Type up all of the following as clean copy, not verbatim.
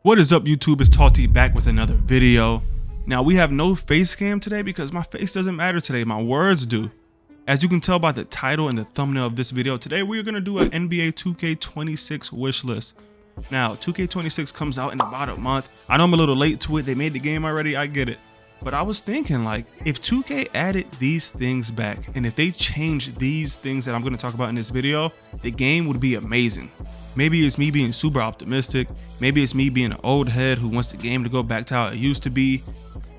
What is up, YouTube? It's Talty back with another video. Now we have no face cam today because my face doesn't matter today, my words do. As you can tell by the title and the thumbnail of this video, today we're gonna do an NBA 2K26 wish list. Now 2K26 comes out in about a month. I know I'm a little late to it, they made the game already, I get it. But I was thinking, like, if 2K added these things back and if they changed these things that I'm gonna talk about in this video, the game would be amazing. Maybe it's me being super optimistic. Maybe it's me being an old head who wants the game to go back to how it used to be.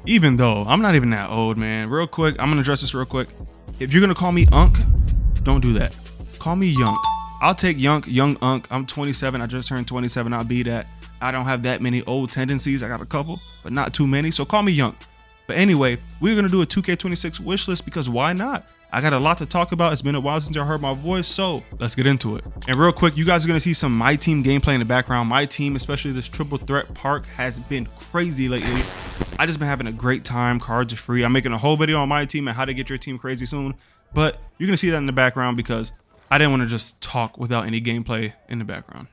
Even though I'm not even that old, man. Real quick, I'm gonna address this real quick. If you're gonna call me Unk, don't do that. Call me Yunk. I'll take young Unk. I'm 27, I just turned 27, I'll be that. I don't have that many old tendencies. I got a couple, but not too many, so call me Yunk. But anyway, we're gonna do a 2K26 wish list because why not? I got a lot to talk about. It's been a while since I heard my voice, so let's get into it. And real quick, you guys are gonna see some My Team gameplay in the background. My Team, especially this triple threat park, has been crazy lately. I just been having a great time. Cards are free. I'm making a whole video on My Team and how to get your team crazy soon, but you're gonna see that in the background because I didn't want to just talk without any gameplay in the background.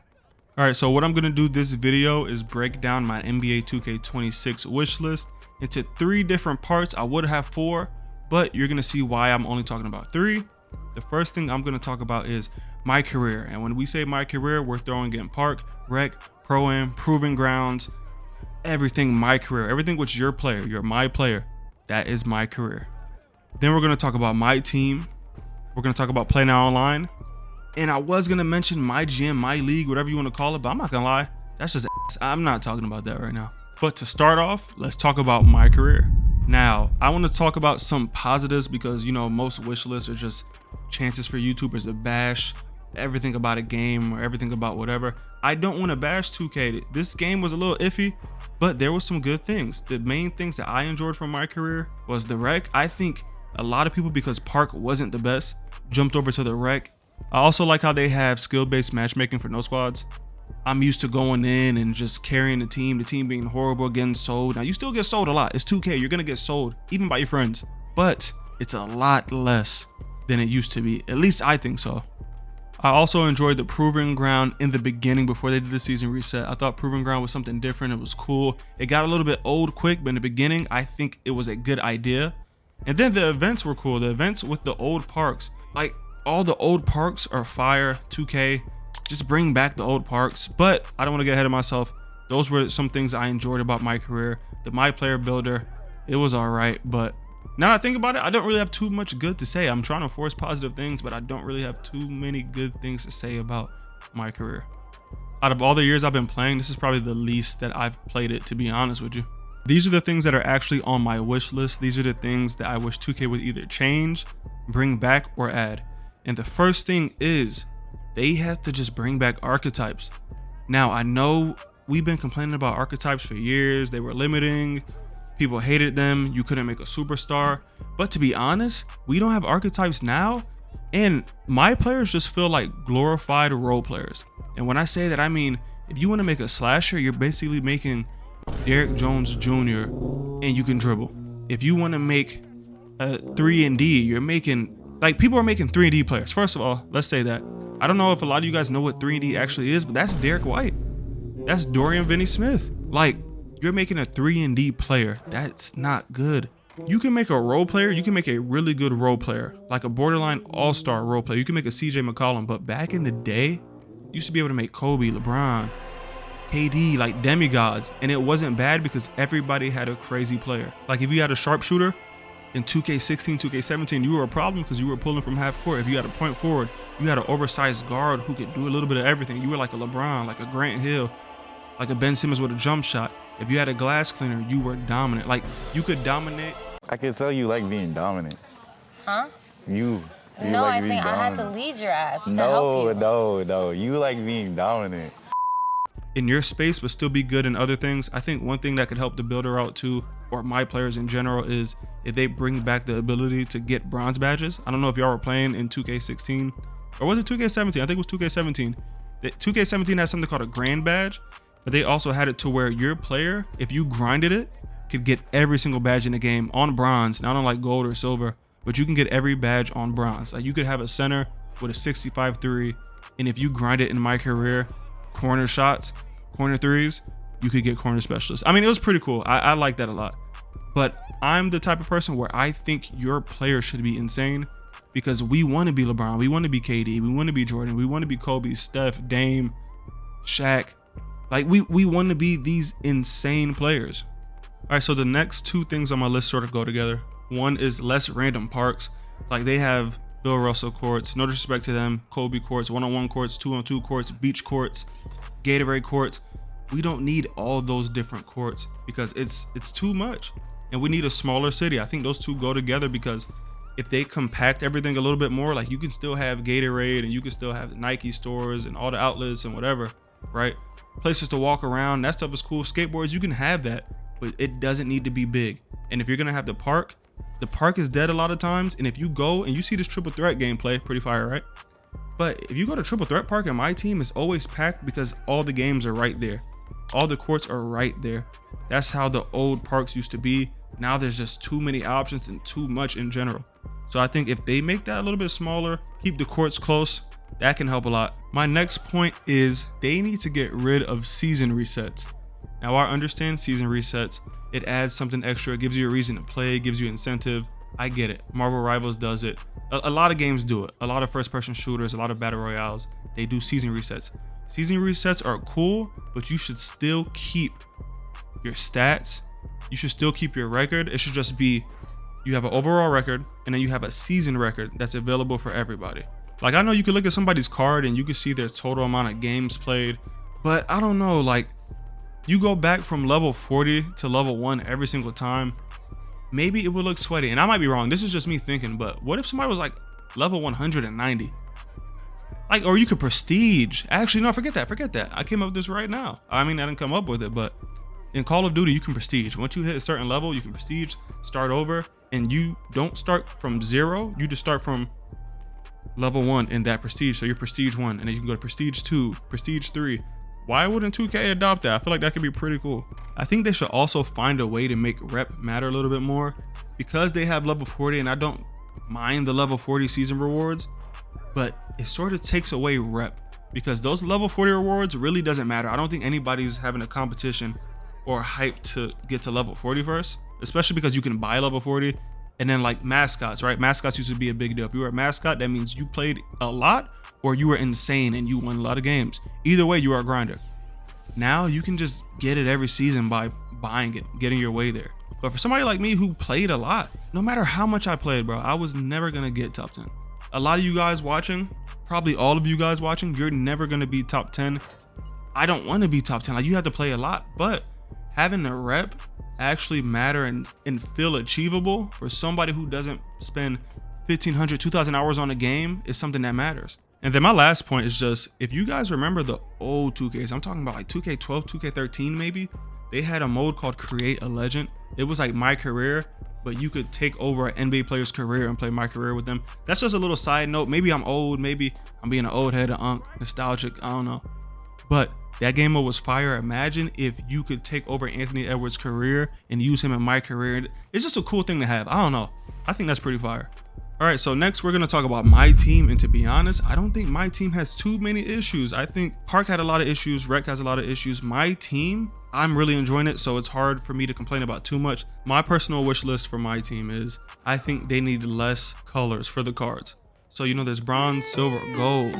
All right, so what I'm gonna do this video is break down my NBA 2K26 wish list into 3 different parts. I would have 4, but you're gonna see why I'm only talking about 3. The first thing I'm gonna talk about is my career. And when we say my career, we're throwing in park, rec, pro-am, proving grounds, everything my career, everything which your player, you're my player, that is my career. Then we're gonna talk about my team. We're gonna talk about play now online. And I was gonna mention my gym, my league, whatever you wanna call it, but I'm not gonna lie, that's just ass. I'm not talking about that right now. But to start off, let's talk about my career. Now, I want to talk about some positives because, you know, most wish lists are just chances for YouTubers to bash everything about a game or everything about whatever. I don't want to bash 2K. This game was a little iffy, but there was some good things. The main things that I enjoyed from my career was the rec. I think a lot of people, because park wasn't the best, jumped over to the rec. I also like how they have skill-based matchmaking for no squads. I'm used to going in and just carrying the team being horrible, getting sold. Now you still get sold a lot. It's 2K, you're gonna get sold even by your friends, but it's a lot less than it used to be. At least I think so. I also enjoyed the proving ground in the beginning before they did the season reset. I thought proving ground was something different. It was cool. It got a little bit old quick, but in the beginning, I think it was a good idea. And then the events were cool. The events with the old parks, like all the old parks are fire. 2K, just bring back the old parks. But I don't want to get ahead of myself. Those were some things I enjoyed about my career. The My Player Builder, it was all right, but now that I think about it, I don't really have too much good to say. I'm trying to force positive things, but I don't really have too many good things to say about my career. Out of all the years I've been playing, this is probably the least that I've played it, to be honest with you. These are the things that are actually on my wish list. These are the things that I wish 2K would either change, bring back, or add. And the first thing is they have to just bring back archetypes. Now, I know we've been complaining about archetypes for years. They were limiting. People hated them. You couldn't make a superstar. But to be honest, we don't have archetypes now. And my players just feel like glorified role players. And when I say that, I mean, if you want to make a slasher, you're basically making Derrick Jones Jr. and you can dribble. If you want to make a 3&D, you're making, like, people are making 3&D players. First of all, let's say that. I don't know if a lot of you guys know what 3&D actually is, but that's Derek White. That's Dorian Finney-Smith. Like, you're making a 3&D player. That's not good. You can make a role player. You can make a really good role player, like a borderline all-star role player. You can make a CJ McCollum, but back in the day, you used to be able to make Kobe, LeBron, KD, like demigods. And it wasn't bad because everybody had a crazy player. Like if you had a sharpshooter, in 2K16, 2K17, you were a problem because you were pulling from half court. If you had a point forward, you had an oversized guard who could do a little bit of everything. You were like a LeBron, like a Grant Hill, like a Ben Simmons with a jump shot. If you had a glass cleaner, you were dominant. Like, you could dominate. I could tell you like being dominant. Huh? You No, like I being think I had to dominant. lead your ass to help you. No. You like being dominant. In your space, but still be good in other things. I think one thing that could help the builder out too, or my players in general, is if they bring back the ability to get bronze badges. I don't know if y'all were playing in 2K16, or was it 2K17? I think it was 2K17. 2K17 has something called a grand badge, but they also had it to where your player, if you grinded it, could get every single badge in the game on bronze, not on like gold or silver, but you can get every badge on bronze. Like you could have a center with a 65-3, and if you grind it in my career, corner shots, corner threes, you could get corner specialist. I mean, it was pretty cool. I like that a lot. But I'm the type of person where I think your player should be insane because we want to be LeBron. We want to be KD. We want to be Jordan. We want to be Kobe, Steph, Dame, Shaq. Like we want to be these insane players. All right, so the next two things on my list sort of go together. One is less random parks. Like they have Bill Russell courts, no disrespect to them, Kobe courts, 1-on-1 courts, 2-on-2 courts, beach courts, Gatorade courts. We don't need all those different courts because it's too much. And we need a smaller city. I think those two go together because if they compact everything a little bit more, like you can still have Gatorade and you can still have Nike stores and all the outlets and whatever, right? Places to walk around, that stuff is cool. Skateboards, you can have that, but it doesn't need to be big. And if you're gonna have the park is dead a lot of times. And if you go and you see this triple threat gameplay, pretty fire, right? But if you go to triple threat park and my team is always packed because all the games are right there. All the courts are right there. That's how the old parks used to be. Now there's just too many options and too much in general. So I think if they make that a little bit smaller, keep the courts close, that can help a lot. My next point is they need to get rid of season resets. Now I understand season resets. It adds something extra. It gives you a reason to play, gives you incentive. I get it. Marvel Rivals does it. A lot of games do it. A lot of first person shooters, a lot of battle royales, they do season resets. Season resets are cool, but you should still keep your stats. You should still keep your record. It should just be, you have an overall record and then you have a season record that's available for everybody. Like I know you could look at somebody's card and you can see their total amount of games played, but I don't know, like you go back from level 40 to level 1 every single time, maybe it would look sweaty. And I might be wrong. This is just me thinking, but what if somebody was like level 190? Like, or you could prestige. Actually, no, forget that. I came up with this right now. I mean, I didn't come up with it, but in Call of Duty, you can prestige. Once you hit a certain level, you can prestige, start over, and you don't start from 0. You just start from level 1 in that prestige. So you're prestige 1, and then you can go to prestige 2, prestige 3. Why wouldn't 2K adopt that? I feel like that could be pretty cool. I think they should also find a way to make rep matter a little bit more because they have level 40, and I don't mind the level 40 season rewards, but it sort of takes away rep because those level 40 rewards really doesn't matter. I don't think anybody's having a competition or hype to get to level 40 first, especially because you can buy level 40. And then like mascots, right? Mascots used to be a big deal. If you were a mascot, that means you played a lot or you were insane and you won a lot of games. Either way, you are a grinder. Now you can just get it every season by buying it, getting your way there. But for somebody like me who played a lot, no matter how much I played, bro, I was never gonna get top 10. A lot of you guys watching, probably all of you guys watching, you're never gonna be top 10. I don't wanna be top 10. Like you have to play a lot, but having the rep actually matter and feel achievable for somebody who doesn't spend 1,500, 2,000 hours on a game is something that matters. And then my last point is just, if you guys remember the old 2Ks, I'm talking about like 2K12, 2K13 maybe, they had a mode called Create a Legend. It was like My Career, but you could take over an NBA player's career and play My Career with them. That's just a little side note. Maybe I'm old, maybe I'm being an old head, an unk, nostalgic, I don't know. But that game mode was fire. Imagine if you could take over Anthony Edwards' career and use him in My Career. It's just a cool thing to have. I don't know. I think that's pretty fire. All right, so next we're gonna talk about my team, and to be honest, I don't think my team has too many issues. I think Park had a lot of issues, Rec has a lot of issues. My team, I'm really enjoying it, so it's hard for me to complain about too much. My personal wish list for my team is, I think they need less colors for the cards. So you know, there's bronze, silver, gold,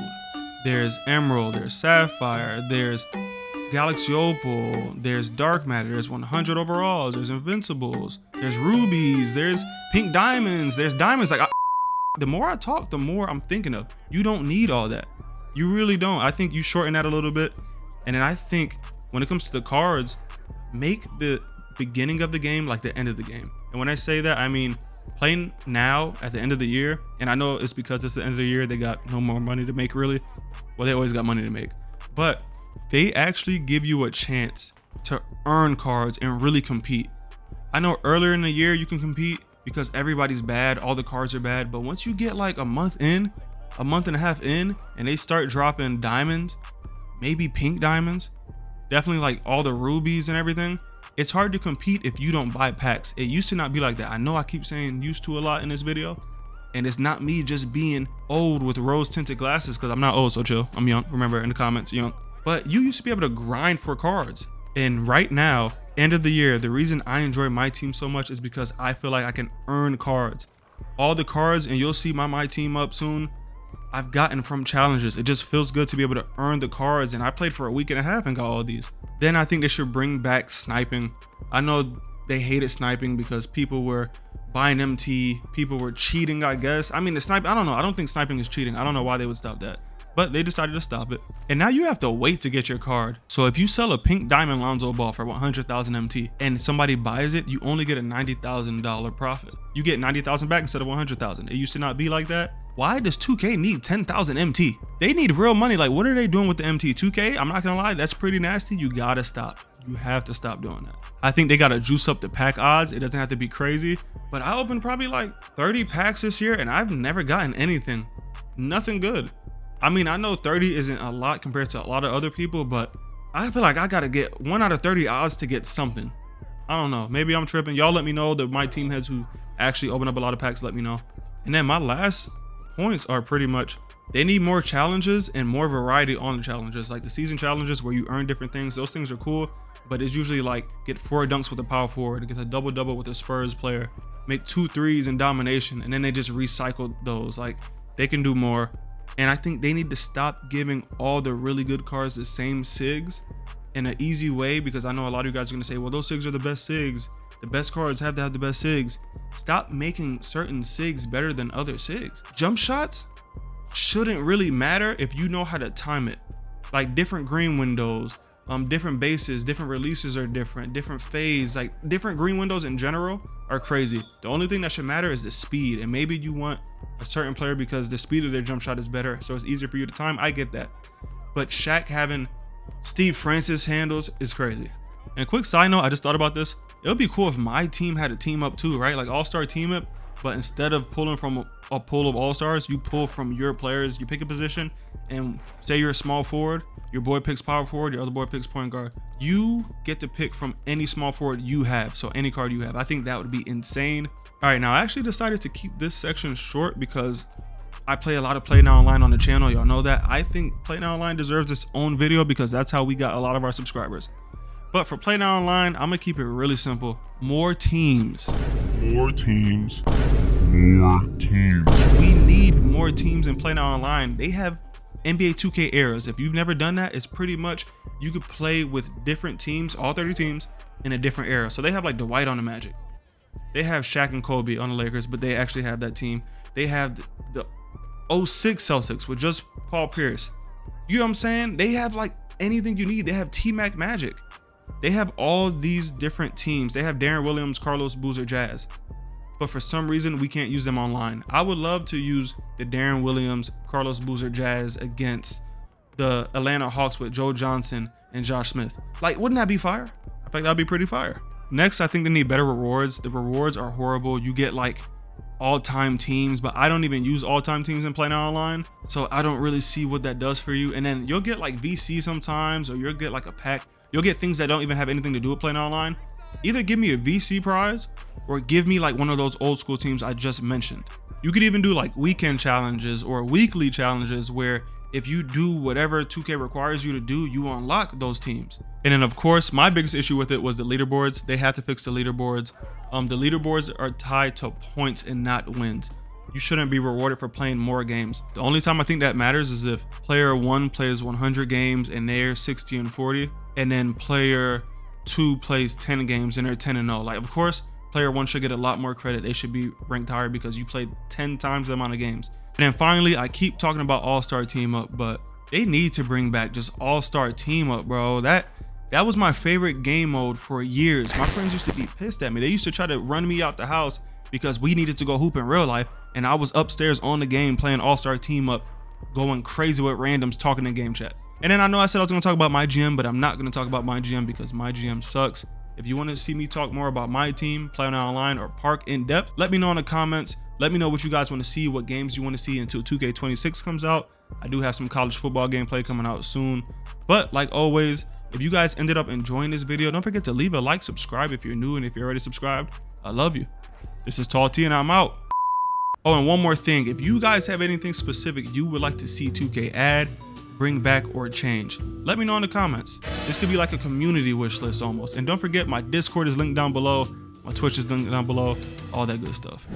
there's emerald, there's sapphire, there's Galaxy Opal, there's Dark Matter, there's 100 overalls, there's Invincibles, there's rubies, there's pink diamonds, there's diamonds. Like, the more I talk, the more I'm thinking of, you don't need all that. You really don't. I think you shorten that a little bit. And then I think when it comes to the cards, make the beginning of the game like the end of the game. And when I say that, I mean playing now at the end of the year. And I know it's because it's the end of the year, they got no more money to make really. Well, they always got money to make. But they actually give you a chance to earn cards and really compete. I know earlier in the year you can compete because everybody's bad, all the cards are bad, but once you get like a month and a half in, and they start dropping diamonds, maybe pink diamonds, definitely like all the rubies and everything, it's hard to compete if you don't buy packs. It used to not be like that. I know I keep saying used to a lot in this video, and it's not me just being old with rose tinted glasses, because I'm not old, so chill. I'm young, remember in the comments, young. But you used to be able to grind for cards. And right now, end of the year, the reason I enjoy my team so much is because I feel like I can earn cards. All the cards, and you'll see my team up soon, I've gotten from challenges. It just feels good to be able to earn the cards, and I played for a week and a half and got all these. Then I think they should bring back sniping. I know they hated sniping because people were buying MT, people were cheating, I guess. I mean, the snipe, I don't know. I don't think sniping is cheating. I don't know why they would stop that, but they decided to stop it. And now you have to wait to get your card. So if you sell a pink diamond Lonzo ball for 100,000 MT and somebody buys it, you only get a $90,000 profit. You get 90,000 back instead of 100,000. It used to not be like that. Why does 2K need 10,000 MT? They need real money. Like, what are they doing with the MT? 2K, I'm not gonna lie, that's pretty nasty. You gotta stop. You have to stop doing that. I think they gotta juice up the pack odds. It doesn't have to be crazy, but I opened probably like 30 packs this year and I've never gotten anything. Nothing good. I mean, I know 30 isn't a lot compared to a lot of other people, but I feel like I gotta get 1 out of 30 odds to get something. I don't know, maybe I'm tripping. Y'all let me know. My team heads who actually open up a lot of packs, let me know. And then my last points are pretty much, they need more challenges and more variety on the challenges. Like the season challenges where you earn different things, those things are cool, but it's usually like get 4 dunks with a power forward, get a double with a Spurs player, make 2 threes in domination, and then they just recycle those. Like, they can do more. And I think they need to stop giving all the really good cards the same SIGs in an easy way, because I know a lot of you guys are gonna say, well, those SIGs are the best SIGs. The best cards have to have the best SIGs. Stop making certain SIGs better than other SIGs. Jump shots shouldn't really matter if you know how to time it. Like different green windows, different bases, different releases are different phase, like different green windows in general are crazy. The only thing that should matter is the speed, and maybe you want a certain player because the speed of their jump shot is better, so it's easier for you to time. I get that, but Shaq having Steve Francis handles is crazy. And a quick side note, I just thought about this. It would be cool if my team had a team up too, right? Like all-star team up, but instead of pulling from a pool of all-stars, you pull from your players. You pick a position, and say you're a small forward, your boy picks power forward, your other boy picks point guard. You get to pick from any small forward you have, so any card you have. I think that would be insane. All right, now I actually decided to keep this section short because I play a lot of Play Now Online on the channel. Y'all know that. I think Play Now Online deserves its own video because that's how we got a lot of our subscribers. But for Play Now Online, I'm gonna keep it really simple. More teams. More teams. More teams. We need more teams in Play Now Online. They have NBA 2K eras. If you've never done that, it's pretty much you could play with different teams, all 30 teams, in a different era. So they have like Dwight on the Magic. They have Shaq and Kobe on the Lakers, but they actually have that team. They have the 06 Celtics with just Paul Pierce. You know what I'm saying? They have like anything you need. They have T-Mac Magic. They have all these different teams. They have Darren Williams, Carlos Boozer, Jazz. But for some reason, we can't use them online. I would love to use the Darren Williams, Carlos Boozer, Jazz against the Atlanta Hawks with Joe Johnson and Josh Smith. Like, wouldn't that be fire? I think that'd be pretty fire. Next, I think they need better rewards. The rewards are horrible. You get like all-time teams, but I don't even use all-time teams in Play Now Online, so I don't really see what that does for you. And then you'll get like VC sometimes, or you'll get like a pack. You'll get things that don't even have anything to do with Play Now Online. Either give me a VC prize or give me like one of those old school teams I just mentioned. You could even do like weekend challenges or weekly challenges where if you do whatever 2K requires you to do, you unlock those teams. And then of course, my biggest issue with it was the leaderboards. They had to fix the leaderboards. The leaderboards are tied to points and not wins. You shouldn't be rewarded for playing more games. The only time I think that matters is if player 1 plays 100 games and they're 60 and 40, and then player 2 plays 10 games and they're 10 and 0. Like, of course, player 1 should get a lot more credit. They should be ranked higher because you played 10 times the amount of games. And then finally, I keep talking about all-star team up, but they need to bring back just all-star team up, bro. That was my favorite game mode for years. My friends used to be pissed at me. They used to try to run me out the house because we needed to go hoop in real life, and I was upstairs on the game playing all-star team up, going crazy with randoms talking in game chat. And then I know I said I was gonna talk about my GM, but I'm not gonna talk about my GM because my GM sucks. If you want to see me talk more about my team, Play Now Online, or Park in depth, let me know in the comments. Let me know what you guys want to see, what games you want to see until 2K26 comes out. I do have some college football gameplay coming out soon. But like always, if you guys ended up enjoying this video, don't forget to leave a like, subscribe if you're new, and if you're already subscribed, I love you. This is Tall T and I'm out. Oh, and one more thing, if you guys have anything specific you would like to see 2K add, bring back, or change? Let me know in the comments. This could be like a community wish list almost. And don't forget, my Discord is linked down below. My Twitch is linked down below. All that good stuff.